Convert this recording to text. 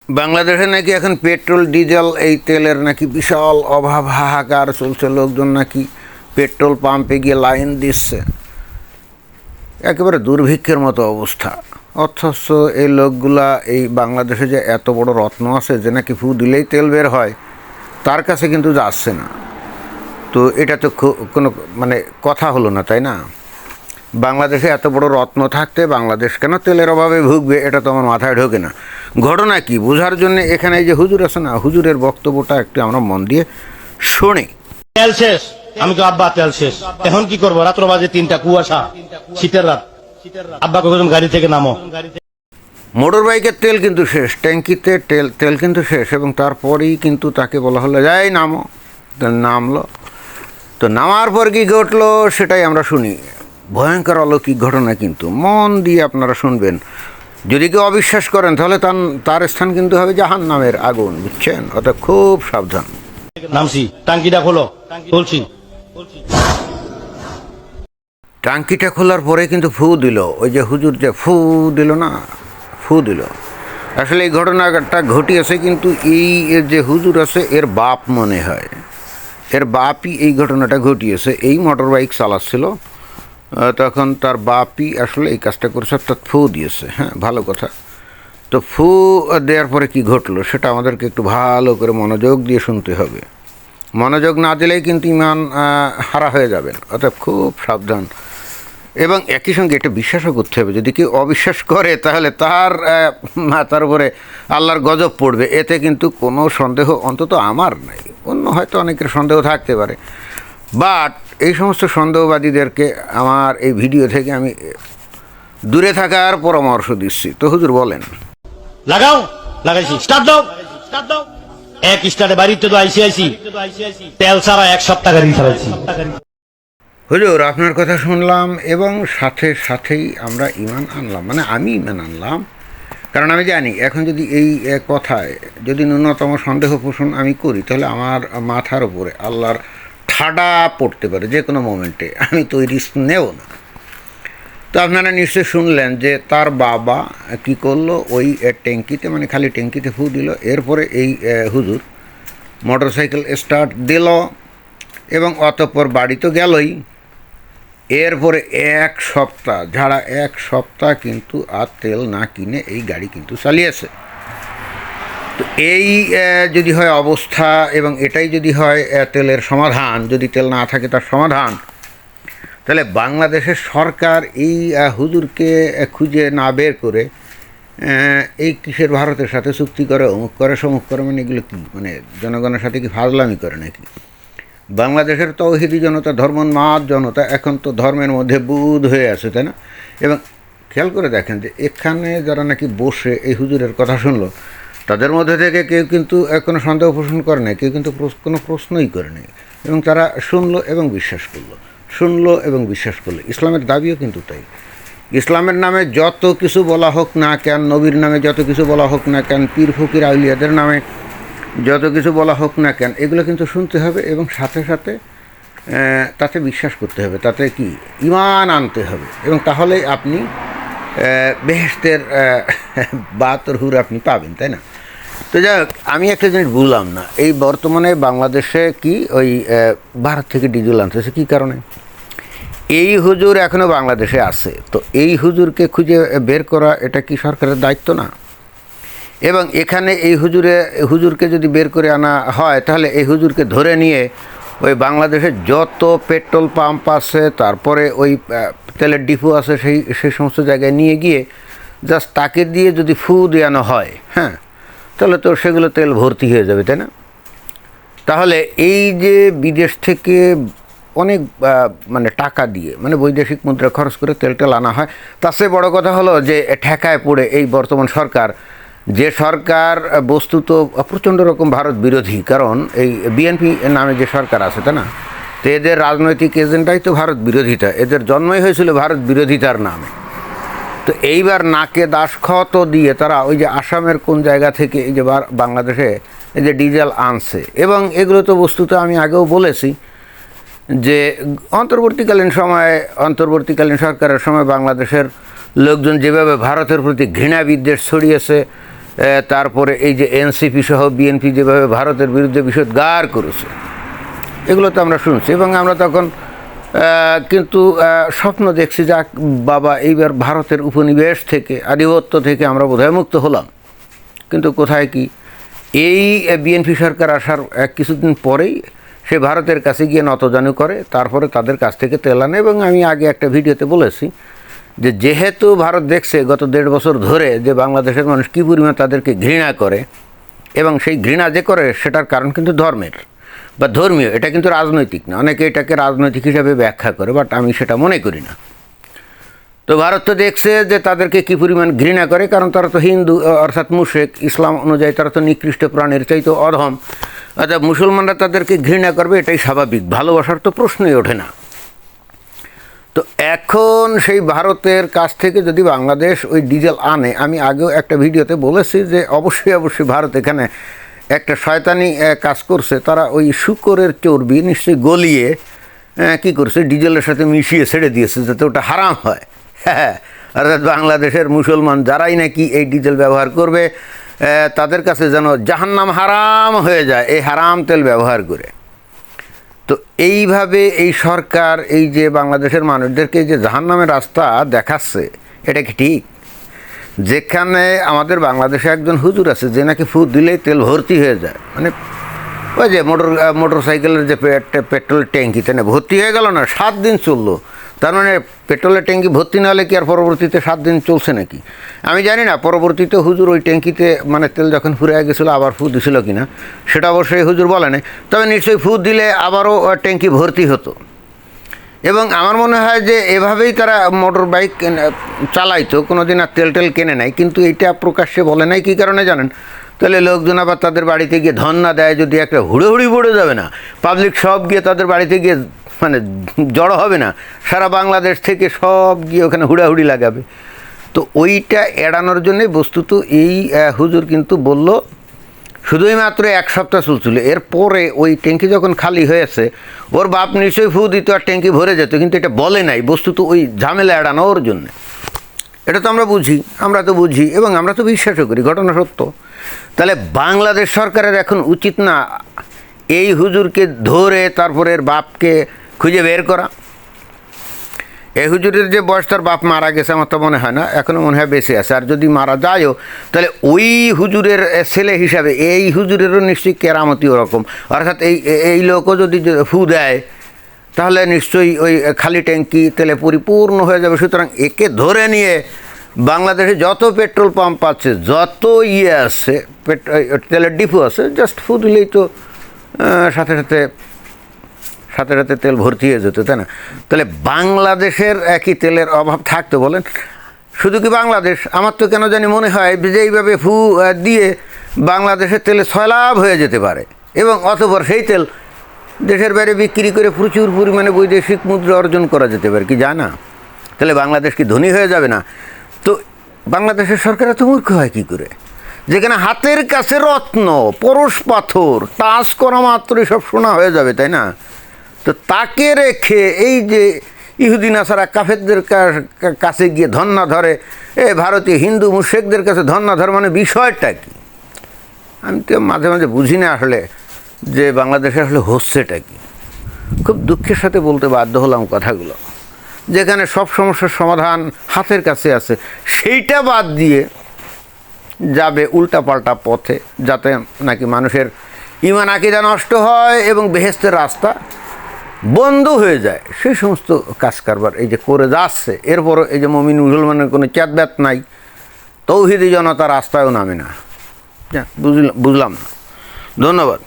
বাংলাদেশে নাকি এখন পেট্রোল ডিজেল এই তেলের নাকি বিশাল অভাব, হাহাকার চলছে, লোকজন নাকি পেট্রোল পাম্পে গিয়ে লাইন দিচ্ছে, একেবারে দুর্ভিক্ষের মতো অবস্থা। অথচ এই লোকগুলা এই বাংলাদেশে যে এত বড় রত্ন আছে যে নাকি ফু দিলেই তেল বের হয়, তার কাছে কিন্তু যাচ্ছে না। তো এটা তো কোনো মানে কথা হলো না, তাই না? বাংলাদেশে এত বড় রত্ন থাকতে বাংলাদেশ কেন তেলের অভাবে ভুগবে, এটা তো আমার মাথায় ঢোকে না। ঘটনা কি বোঝার জন্য এখানে এই যে হুজুর আছে না, হুজুরের বক্তব্যটা একটু আমরা মন দিয়ে শুনি। তেল শেষ, আমি তো আব্বা তেল শেষ, এখন কি করবো? রাত্র বাজে 3টা, কুয়াশা, শীতের রাত। আব্বাকে বললাম গাড়ি থেকে নামো। মোটর বাইকের তেল কিন্তু শেষ, ট্যাঙ্কিতে তেল কিন্তু শেষ, এবং তারপরেই কিন্তু তাকে বলা হলো যাই নামো। তো নামলো। তো নামার পর কি ঘটলো সেটাই আমরা শুনি। ভয়ঙ্কর অলৌকিক ঘটনা, কিন্তু মন দিয়ে আপনারা শুনবেন। যদি কেউ অবিশ্বাস করেন তাহলে তার স্থান কিন্তু হবে জাহান্নামের আগুন, বুঝছেন? অর্থাৎ খুব সাবধান। নামছি, টাঙ্কিটা খোলো, খুলছি। টাঙ্কিটা খোলার পরে কিন্তু ফু দিল, ওই যে হুজুর যে ফু দিল না, ফু দিল। আসলে এই ঘটনাটা ঘটিয়েছে কিন্তু এই যে হুজুর আছে এর বাপ মনে হয়, এর বাপই এই ঘটনাটা ঘটিয়েছে। এই মোটর বাইক চালাচ্ছিল, তখন তার বাপই আসলে এই কাজটা করেছে, অর্থাৎ ফু দিয়েছে। হ্যাঁ, ভালো কথা। তো ফু দেওয়ার পরে কি ঘটলো সেটা আমাদেরকে একটু ভালো করে মনোযোগ দিয়ে শুনতে হবে। মনোযোগ না দিলেই কিন্তু ইমান হারা হয়ে যাবেন, অর্থাৎ খুব সাবধান। এবং একই সঙ্গে এটা বিশ্বাসও করতে হবে। যদি কেউ অবিশ্বাস করে তাহলে তার মাথার উপরে আল্লাহর গজব পড়বে, এতে কিন্তু কোনো সন্দেহ অন্তত আমার নাই। অন্য হয়তো অনেকের সন্দেহ থাকতে পারে, বাট এই সমস্ত সন্দেহবাদীদেরকে আমার এই ভিডিও থেকে আমি দূরে থাকার পরামর্শ দিচ্ছি। তো হুজুর বলেন। লাগাও, লাগাইছি, স্টার্ট দাও, স্টার্ট দাও। এক স্টার্টে বাড়িতে তো আইসি, তেল ছাড়া 1 সপ্তাহ গাড়ি চালাইছি। হুজুর আপনার কথা শুনলাম এবং সাথে সাথেই আমরা ইমান আনলাম, মানে আমি ইমান আনলাম। কারণ আমি জানি এখন যদি এই কথায় যদি ন্যূনতম সন্দেহ পোষণ আমি করি তাহলে আমার মাথার উপরে আল্লাহর ঠাডা পড়তে পারে যে কোনো মোমেন্টে, আমি তো ওই রিস্ক নেব না। তো আপনারা নিশ্চয়ই শুনলেন যে তার বাবা কি করলো, ওই ট্যাঙ্কিতে মানে খালি ট্যাঙ্কিতে ফু দিল। এরপরে এই হুজুর মোটরসাইকেল স্টার্ট দিল এবং অতঃপর বাড়ি তো গেলই। এরপরে 1 সপ্তাহ ঝাড়া 1 সপ্তাহ কিন্তু আর তেল না কিনে এই গাড়ি কিন্তু চালিয়েছে। তো এই যদি হয় অবস্থা, এবং এটাই যদি হয় তেলের সমাধান, যদি তেল না থাকে তার সমাধান, তাহলে বাংলাদেশের সরকার এই হুজুরকে খুঁজে না বের করে এই কিসের ভারতের সাথে চুক্তি করে, অমুক করে, সমুক করে, মানে এগুলো কী, মানে জনগণের সাথে কি ফাজলামি করে নাকি? বাংলাদেশের তৌহিদি জনতা, ধর্মোন্মাদ জনতা এখন তো ধর্মের মধ্যে বুঁদ হয়ে আছে, তাই না? এবং খেয়াল করে দেখেন যে এখানে যারা নাকি বসে এই হুজুরের কথা শুনলো, তাদের মধ্যে থেকে কেউ কিন্তু কোনো সন্দেহ পোষণ করে নাই, কেউ কিন্তু কোনো প্রশ্নই করে নেই, এবং তারা শুনলো এবং বিশ্বাস করলো, শুনলো এবং বিশ্বাস করলো। ইসলামের দাবিও কিন্তু তাই। ইসলামের নামে যত কিছু বলা হোক না কেন, নবীর নামে যত কিছু বলা হোক না কেন, পীর ফকির আউলিয়াদের নামে যত কিছু বলা হোক না কেন, এগুলো কিন্তু শুনতে হবে এবং সাথে সাথে তাতে বিশ্বাস করতে হবে, তাতে কি ঈমান আনতে হবে, এবং তাহলেই আপনি বেহেশতের 72 হুর আপনি পাবেন, তাই না? তো যাই হোক, আমি একটা জিনিস বুঝলাম না, এই বর্তমানে বাংলাদেশে কি ওই ভারত থেকে ডিজেল আনতেছে কী কারণে? এই হুজুর এখনও বাংলাদেশে আছে, তো এই হুজুরকে খুঁজে বের করা এটা কি সরকারের দায়িত্ব না? এবং এখানে এই হুজুরকে যদি বের করে আনা হয় তাহলে এই হুজুরকে ধরে নিয়ে ওই বাংলাদেশের যত পেট্রোল পাম্প আছে, তারপরে ওই তেলের ডিপো আছে, সেই সমস্ত জায়গায় নিয়ে গিয়ে জাস্ট তাকে দিয়ে যদি ফু দেওয়ানো হয়, হ্যাঁ, তাহলে তো সেগুলো তেল ভর্তি হয়ে যাবে, তাই না? তাহলে এই যে বিদেশ থেকে অনেক মানে টাকা দিয়ে, মানে বৈদেশিক মুদ্রা খরচ করে তেল আনা হয়, তার চেয়ে বড় কথা হলো যে ঠেকায় পড়ে এই বর্তমান সরকার, যে সরকার বস্তুত প্রচণ্ড রকম ভারত বিরোধী। কারণ এই বিএনপি নামে যে সরকার আছে, তাই না, তো এদের রাজনৈতিক এজেন্ডাই তো ভারত বিরোধিতা, এদের জন্মই হয়েছিল ভারত বিরোধিতার নামে। তো এইবার নাকে দাসখত দিয়ে তারা ওই যে আসামের কোন জায়গা থেকে এই যে বাংলাদেশে এই যে ডিজেল আনছে, এবং এগুলো তো বস্তুত আমি আগেও বলেছি যে অন্তর্বর্তীকালীন সরকারের সময় বাংলাদেশের লোকজন যেভাবে ভারতের প্রতি ঘৃণা বিদ্বেষ ছড়িয়েছে, তারপরে এই যে এনসিপি সহ বিএনপি যেভাবে ভারতের বিরুদ্ধে বিষোদ্গার করেছে, এগুলো তো আমরা শুনছি। এবং আমরা তখন কিন্তু স্বপ্ন দেখছি যে বাবা এইবার ভারতের উপনিবেশ থেকে, আধিপত্য থেকে আমরা বোধহয় মুক্ত হলাম। কিন্তু কোথায় কি, এই বিএনপি সরকার আসার কিছুদিন পরেই সে ভারতের কাছে গিয়ে নতজানু করে, তারপরে তাদের কাছ থেকে তেল আনে। এবং আমি আগে একটা ভিডিওতে বলেছি যে যেহেতু ভারত দেখছে গত 1.5 বছর ধরে যে বাংলাদেশের মানুষ কী পরিমাণ তাদেরকে ঘৃণা করে, এবং সেই ঘৃণা যে করে সেটার কারণ কিন্তু ধর্মের বা ধর্মীয়, এটা কিন্তু রাজনৈতিক না। অনেকে এটাকে রাজনৈতিক হিসাবে ব্যাখ্যা করে, বাট আমি সেটা মনে করি না। তো ভারত তো দেখছে যে তাদেরকে কী পরিমাণ ঘৃণা করে, কারণ তারা তো হিন্দু, অর্থাৎ মুশরিক, ইসলাম অনুযায়ী তারা তো নিকৃষ্ট প্রাণের চাইতে অধম। অর্থাৎ মুসলমানরা তাদেরকে ঘৃণা করবে, এটাই স্বাভাবিক, ভালোবাসার তো প্রশ্নই ওঠে না। তো এখন সেই ভারতের কাছ থেকে যদি বাংলাদেশ ওই ডিজেল আনে, আমি আগেও একটা ভিডিওতে বলেছি যে অবশ্যই ভারত এখানে একটা শয়তানি কাজ করছে। তারা ওই শূকরের চর্বি নিশ্চয়ই গলিয়ে কী করছে, ডিজেলের সাথে মিশিয়ে ছেড়ে দিয়েছে যাতে ওটা হারাম হয়। হ্যাঁ, অর্থাৎ বাংলাদেশের মুসলমান যারাই নাকি এই ডিজেল ব্যবহার করবে তাদের কাছে যেন জাহান্নাম হারাম হয়ে যায় এই হারাম তেল ব্যবহার করে। তো এইভাবে এই সরকার এই যে বাংলাদেশের মানুষদেরকে যে জাহান্নামের রাস্তা দেখাচ্ছে, এটা কি ঠিক? যেখানে আমাদের বাংলাদেশে একজন হুজুর আছে যে নাকি ফু দিলেই তেল ভর্তি হয়ে যায়, মানে ওই যে মোটর সাইকেলের যে পেট্রোল ট্যাঙ্কিতে না ভর্তি হয়ে গেল না, 7 দিন চললো। তার মানে পেট্রোলের ট্যাঙ্কি ভর্তি না হলে কি আর পরবর্তীতে 7 দিন চলছে নাকি? আমি জানি না পরবর্তীতে হুজুর ওই ট্যাঙ্কিতে মানে তেল যখন ফুরিয়ে গেছিলো আবার ফু দিছিল কি না, সেটা অবশ্যই হুজুর বলে না। তবে নিশ্চয়ই ফু দিলে আবারও ট্যাঙ্কি ভর্তি হতো। এবং আমার মনে হয় যে এভাবেই তারা মোটর বাইক চালাইতো, কোনো দিন আর তেল কেনে নাই। কিন্তু এইটা প্রকাশ্যে বলে নাই, কী কারণে জানেন? তাহলে লোকজন আবার তাদের বাড়িতে গিয়ে ধন্না দেয়, যদি একটা হুড়োহুড়ি পড়ে যাবে না, পাবলিক সব গিয়ে তাদের বাড়িতে গিয়ে মানে জড়ো হবে না, সারা বাংলাদেশ থেকে সব গিয়ে ওখানে হুড়াহুড়ি লাগাবে। তো ওইটা এড়ানোর জন্যই বস্তুত এই হুজুর কিন্তু বলল শুধুই মাত্র 1 সপ্তাহ চলছিল। এরপরে ওই ট্যাঙ্কি যখন খালি হয়েছে, ওর বাপ নিশ্চয়ই ফু দিত আর ট্যাঙ্কি ভরে যেত, কিন্তু এটা বলে নাই বস্তুত ওই ঝামেলা এড়ানোর জন্য। এটা তো আমরা বুঝি এবং আমরা তো বিশ্বাসও করি, ঘটনা সত্য। তাহলে বাংলাদেশ সরকারের এখন উচিত না এই হুজুরকে ধরে তারপরে এর বাপকে খুঁজে বের করা? এই হুজুরের যে বয়স, তার বাপ মারা গেছে আমার তো মনে হয় না, এখনও মনে হয় বেঁচে আছে। আর যদি মারা যায়ও তাহলে ওই হুজুরের ছেলে হিসাবে এই হুজুরেরও নিশ্চয়ই কেরামতি ওরকম। অর্থাৎ এই লোকও যদি ফু দেয় তাহলে নিশ্চয়ই ওই খালি ট্যাঙ্কি তেলে পরিপূর্ণ হয়ে যাবে। সুতরাং একে ধরে নিয়ে বাংলাদেশে যত পেট্রোল পাম্প আছে, যত আছে তেলের ডিপো আছে, জাস্ট ফু দিলেই তো সাথে সাথে তেল ভর্তি হয়ে যেত, তাই না? তাহলে বাংলাদেশের একই তেলের অভাব থাকতো বলেন? শুধু কি বাংলাদেশ, আমার তো কেন জানি মনে হয় যে এইভাবে ফু দিয়ে বাংলাদেশের তেলে সয়লাভ হয়ে যেতে পারে, এবং অতঃপর সেই তেল দেশের বাইরে বিক্রি করে প্রচুর পরিমাণে বৈদেশিক মুদ্রা অর্জন করা যেতে পারে, কি যায় না? তাহলে বাংলাদেশ কি ধনী হয়ে যাবে না? তো বাংলাদেশের সরকার এত মূর্খ হয় কী করে, যেখানে হাতের কাছে রত্ন, পরশ পাথর, টাচ করা মাত্রই সব সোনা হয়ে যাবে, তাই না? তো তাকে রেখে এই যে ইহুদি নাসারা কাফেরদের কাছে গিয়ে ধন্না ধরে, ভারতীয় হিন্দু মুশরিকদের কাছে ধন্না ধরে, মানে বিষয়টা কি? আমি তো মাঝে মাঝে বুঝি না আসলে যে বাংলাদেশে আসলে হচ্ছেটা কি। খুব দুঃখের সাথে বলতে বাধ্য হলাম কথাগুলো, যেখানে সব সমস্যার সমাধান হাতের কাছে আছে, সেইটা বাদ দিয়ে যাবে উল্টাপাল্টা পথে, যাতে নাকি মানুষের ঈমান আকীদা নষ্ট হয় এবং বেহেশতের রাস্তা বন্ধ হয়ে যায়। সেই সমস্ত কাজ কারবার এই যে করে যাচ্ছে, এরপরও এই যে মুমিন মুসলমানের কোনো চ্যাতব্যাত নাই, তৌহিদি জনতা রাস্তায়ও নামে না। বুঝলাম না। ধন্যবাদ।